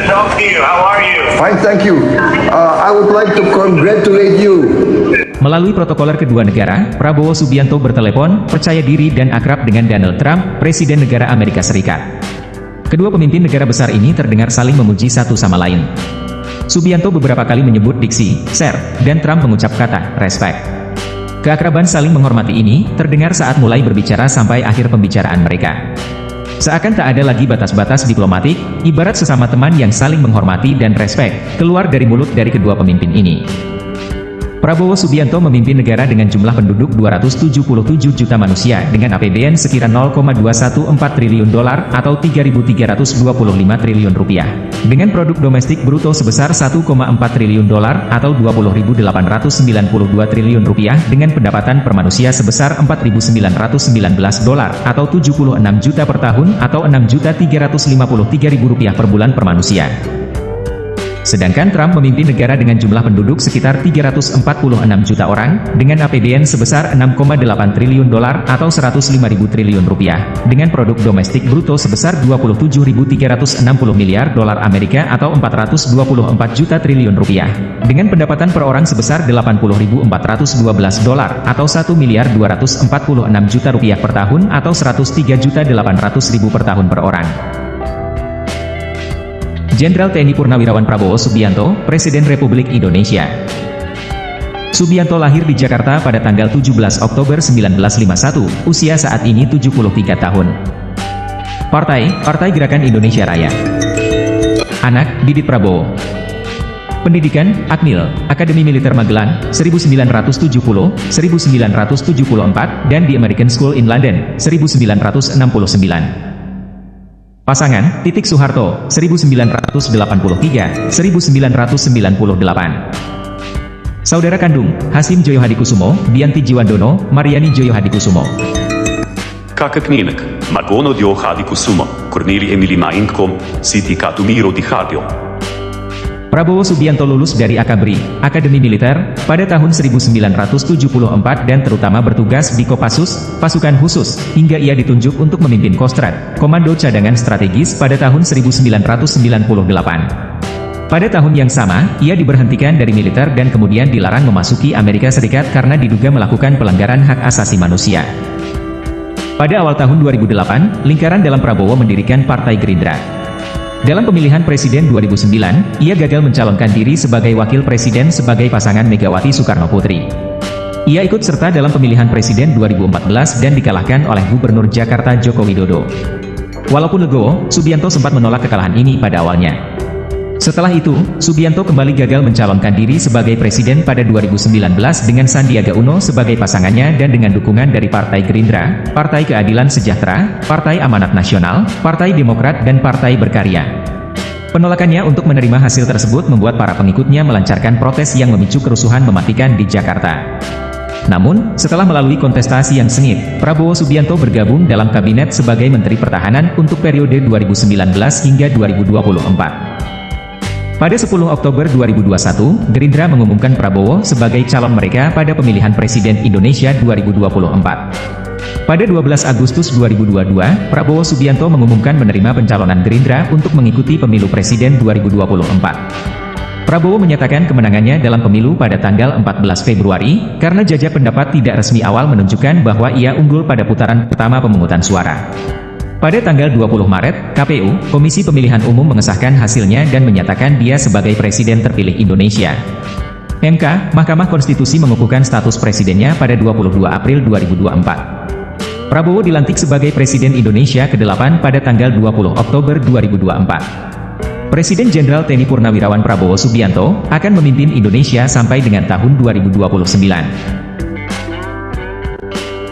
to talk to you. How are you? Fine, thank you. I would like to congratulate you. Melalui protokoler kedua negara, Prabowo Subianto bertelepon, percaya diri dan akrab dengan Donald Trump, Presiden Negara Amerika Serikat. Kedua pemimpin negara besar ini terdengar saling memuji satu sama lain. Subianto beberapa kali menyebut diksi, sir, dan Trump mengucap kata, respect. Keakraban saling menghormati ini, terdengar saat mulai berbicara sampai akhir pembicaraan mereka. Seakan tak ada lagi batas-batas diplomatik, ibarat sesama teman yang saling menghormati dan respect, keluar dari mulut dari kedua pemimpin ini. Prabowo Subianto memimpin negara dengan jumlah penduduk 277 juta manusia dengan APBN sekira 0,214 triliun dolar atau 3.325 triliun rupiah. Dengan produk domestik bruto sebesar 1,4 triliun dolar atau 20.892 triliun rupiah dengan pendapatan per manusia sebesar 4.919 dolar atau 76 juta per tahun atau 6.353.000 rupiah per bulan per manusia. Sedangkan Trump memimpin negara dengan jumlah penduduk sekitar 346 juta orang, dengan APBN sebesar 6,8 triliun dolar atau 105.000 triliun rupiah, dengan produk domestik bruto sebesar 27.360 miliar dolar Amerika atau 424 juta triliun rupiah, dengan pendapatan per orang sebesar 80.412 dolar atau 1.246 juta rupiah per tahun atau 103.800.000 per tahun per orang. Jenderal TNI Purnawirawan Prabowo Subianto, Presiden Republik Indonesia. Subianto lahir di Jakarta pada tanggal 17 Oktober 1951, usia saat ini 73 tahun. Partai Gerakan Indonesia Raya. Anak, Didit Prabowo. Pendidikan, Akmil, Akademi Militer Magelang, 1970, 1974, dan di American School in London, 1969. Pasangan, Titik Soeharto, 1983, 1998. Saudara kandung, Hasim Joyo Hadikusumo, Bianti Jiwandono, Mariani Joyo Hadikusumo. Kakak Knenek, Margono Dio Hadikusumo, Corneli Emili Mainkom, Siti Katumiro Di Hadio. Prabowo Subianto lulus dari Akabri, Akademi Militer, pada tahun 1974 dan terutama bertugas di Kopassus, pasukan khusus, hingga ia ditunjuk untuk memimpin Kostrad, Komando Cadangan Strategis pada tahun 1998. Pada tahun yang sama, ia diberhentikan dari militer dan kemudian dilarang memasuki Amerika Serikat karena diduga melakukan pelanggaran hak asasi manusia. Pada awal tahun 2008, lingkaran dalam Prabowo mendirikan Partai Gerindra. Dalam pemilihan Presiden 2009, ia gagal mencalonkan diri sebagai Wakil Presiden sebagai pasangan Megawati Soekarno Putri. Ia ikut serta dalam pemilihan Presiden 2014 dan dikalahkan oleh Gubernur Jakarta Joko Widodo. Walaupun legowo, Subianto sempat menolak kekalahan ini pada awalnya. Setelah itu, Subianto kembali gagal mencalonkan diri sebagai Presiden pada 2019 dengan Sandiaga Uno sebagai pasangannya dan dengan dukungan dari Partai Gerindra, Partai Keadilan Sejahtera, Partai Amanat Nasional, Partai Demokrat dan Partai Berkarya. Penolakannya untuk menerima hasil tersebut membuat para pengikutnya melancarkan protes yang memicu kerusuhan mematikan di Jakarta. Namun, setelah melalui kontestasi yang sengit, Prabowo Subianto bergabung dalam kabinet sebagai Menteri Pertahanan untuk periode 2019 hingga 2024. Pada 10 Oktober 2021, Gerindra mengumumkan Prabowo sebagai calon mereka pada pemilihan Presiden Indonesia 2024. Pada 12 Agustus 2022, Prabowo Subianto mengumumkan menerima pencalonan Gerindra untuk mengikuti pemilu Presiden 2024. Prabowo menyatakan kemenangannya dalam pemilu pada tanggal 14 Februari, karena jajak pendapat tidak resmi awal menunjukkan bahwa ia unggul pada putaran pertama pemungutan suara. Pada tanggal 20 Maret, KPU, Komisi Pemilihan Umum mengesahkan hasilnya dan menyatakan dia sebagai Presiden terpilih Indonesia. MK, Mahkamah Konstitusi mengukuhkan status presidennya pada 22 April 2024. Prabowo dilantik sebagai Presiden Indonesia ke-8 pada tanggal 20 Oktober 2024. Presiden Jenderal TNI Purnawirawan Prabowo Subianto akan memimpin Indonesia sampai dengan tahun 2029.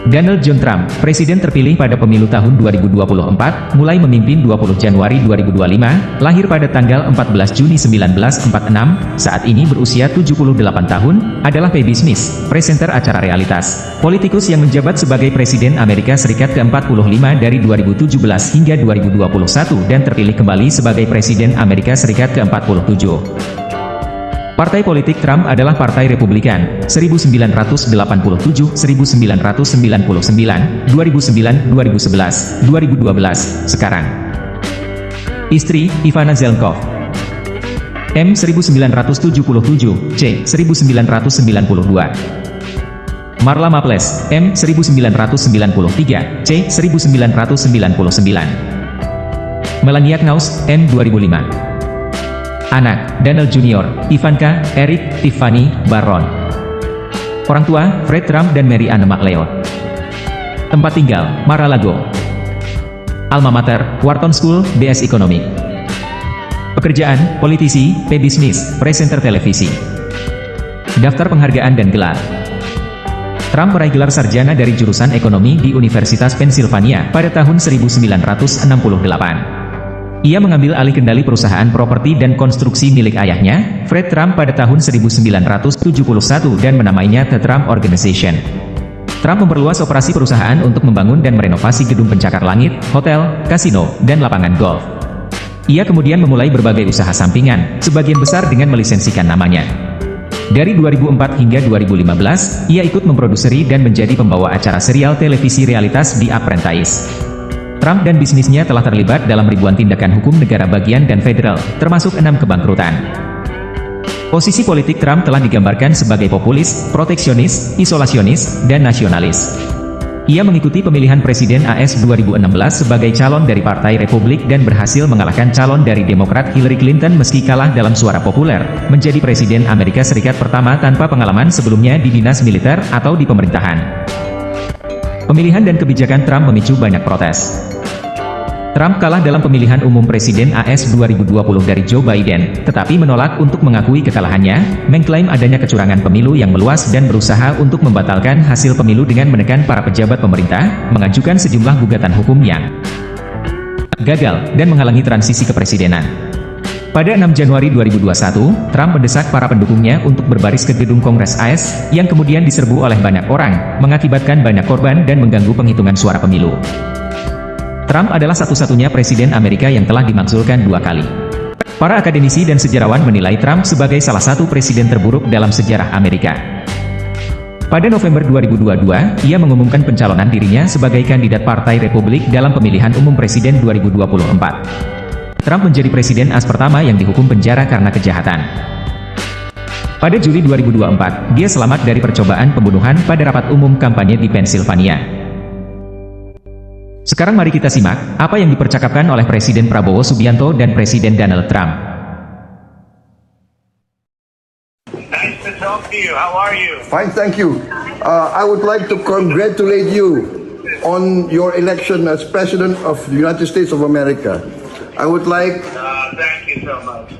Donald John Trump, Presiden terpilih pada pemilu tahun 2024, mulai memimpin 20 Januari 2025, lahir pada tanggal 14 Juni 1946, saat ini berusia 78 tahun, adalah Pebby Smith, presenter acara realitas, politikus yang menjabat sebagai Presiden Amerika Serikat ke-45 dari 2017 hingga 2021 dan terpilih kembali sebagai Presiden Amerika Serikat ke-47. Partai politik Trump adalah Partai Republikan, 1987, 1999, 2009, 2011, 2012, sekarang. Istri, Ivana Zelnkov. M 1977, C 1992. Marla Maples, M 1993, C 1999. Melania Knaus, M 2005. Anak, Daniel Junior, Ivanka, Eric, Tiffany, Baron. Orang tua, Fred Trump dan Mary Anne McLeod. Tempat tinggal, Mar-a-Lago. Alma Mater, Wharton School, BS Ekonomi. Pekerjaan, politisi, pebisnis, presenter televisi. Daftar penghargaan dan gelar. Trump meraih gelar sarjana dari jurusan ekonomi di Universitas Pennsylvania pada tahun 1968. Ia mengambil alih kendali perusahaan properti dan konstruksi milik ayahnya, Fred Trump pada tahun 1971 dan menamainya The Trump Organization. Trump memperluas operasi perusahaan untuk membangun dan merenovasi gedung pencakar langit, hotel, kasino, dan lapangan golf. Ia kemudian memulai berbagai usaha sampingan, sebagian besar dengan melisensikan namanya. Dari 2004 hingga 2015, ia ikut memproduseri dan menjadi pembawa acara serial televisi realitas The Apprentice. Trump dan bisnisnya telah terlibat dalam ribuan tindakan hukum negara bagian dan federal, termasuk 6 kebangkrutan. Posisi politik Trump telah digambarkan sebagai populis, proteksionis, isolasionis, dan nasionalis. Ia mengikuti pemilihan Presiden AS 2016 sebagai calon dari Partai Republik dan berhasil mengalahkan calon dari Demokrat Hillary Clinton meski kalah dalam suara populer, menjadi Presiden Amerika Serikat pertama tanpa pengalaman sebelumnya di dinas militer atau di pemerintahan. Pemilihan dan kebijakan Trump memicu banyak protes. Trump kalah dalam pemilihan umum Presiden AS 2020 dari Joe Biden, tetapi menolak untuk mengakui kekalahannya, mengklaim adanya kecurangan pemilu yang meluas dan berusaha untuk membatalkan hasil pemilu dengan menekan para pejabat pemerintah, mengajukan sejumlah gugatan hukum yang gagal, dan menghalangi transisi kepresidenan. Pada 6 Januari 2021, Trump mendesak para pendukungnya untuk berbaris ke gedung Kongres AS, yang kemudian diserbu oleh banyak orang, mengakibatkan banyak korban dan mengganggu penghitungan suara pemilu. Trump adalah satu-satunya presiden Amerika yang telah dimakzulkan 2 kali. Para akademisi dan sejarawan menilai Trump sebagai salah satu presiden terburuk dalam sejarah Amerika. Pada November 2022, ia mengumumkan pencalonan dirinya sebagai kandidat Partai Republik dalam pemilihan umum presiden 2024. Trump menjadi presiden AS pertama yang dihukum penjara karena kejahatan. Pada Juli 2024, dia selamat dari percobaan pembunuhan pada rapat umum kampanye di Pennsylvania. Sekarang mari kita simak, apa yang dipercakapkan oleh Presiden Prabowo Subianto dan Presiden Donald Trump. Nice to talk to you. How are you? Fine, thank you. I would like to congratulate you on your election as President of the United States of America. I would like, Thank you so much.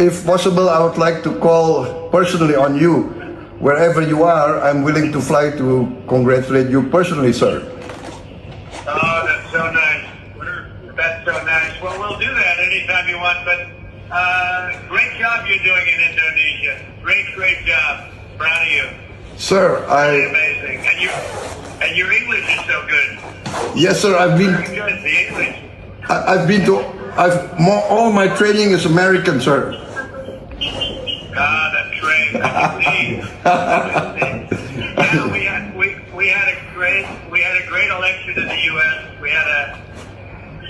if possible, I would like to call personally on you. Wherever you are, I'm willing to fly to congratulate you personally, sir. Oh, that's so nice. That's so nice. Well, we'll do that anytime you want, but great job you're doing in Indonesia. Great job. Proud of you. Sir, Amazing. And your English is so good. yes, sir, Very good, the English. all my training is American, sir. That train. We had a great election in the U.S. We had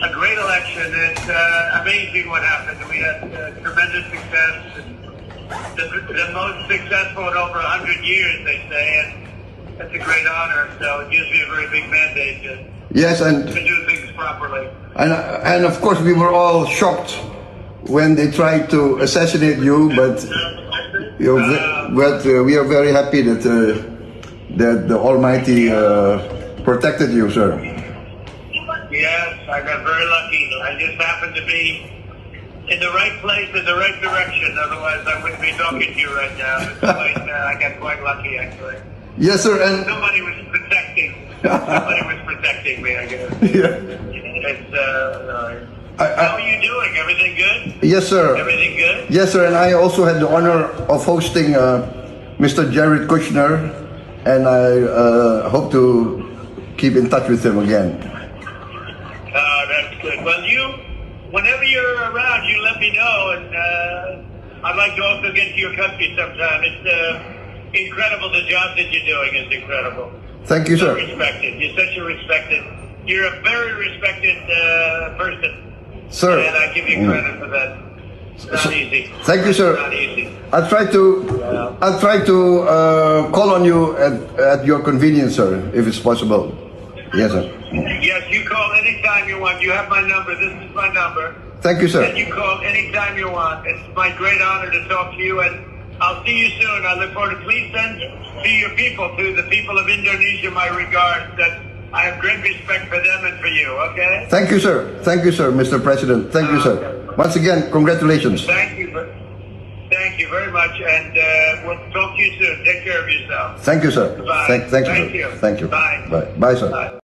a great election. It's amazing what happened. We had tremendous success. The most successful in over 100 years, they say, and it's a great honor. So it gives me a very big mandate Yes, to do things properly. and of course we were all shocked when they tried to assassinate you, but we are very happy that the Almighty protected you, sir. Yes, I got very lucky. I just happened to be in the right place in the right direction. Otherwise, I wouldn't be talking to you right now. I got quite lucky, actually. Yes, sir, and Somebody was protecting me, I guess. yeah. It's, how are you doing? Everything good? Yes, sir. Everything good? Yes, sir, and I also had the honor of hosting Mr. Jared Kushner, and I hope to keep in touch with him again. That's good. Well, whenever you're around, you let me know, and I'd like to also get to your country sometime. It's incredible. The job that you're doing is incredible. Thank you, So sir. respected. You're a very respected person. Sir. And I give you credit for that. It's not easy. Thank you, sir. It's not easy. I'll try to call on you at your convenience, sir, if it's possible. Yes, sir. Yes, you call anytime you want. You have my number. This is my number. Thank you, sir. And you call anytime you want. It's my great honor to talk to you, and I'll see you soon. I look forward to. Please send to your people, to the people of Indonesia, my regards. That I have great respect for them and for you. Okay. Thank you, sir. Thank you, sir, Mr. President. Thank you, sir. Once again, congratulations. Thank you. Thank you very much, and we'll talk to you soon. Take care of yourself. Thank you, sir. Bye. Thank you. Thank sir. you. Thank you. Bye. Bye. Bye, sir. Bye.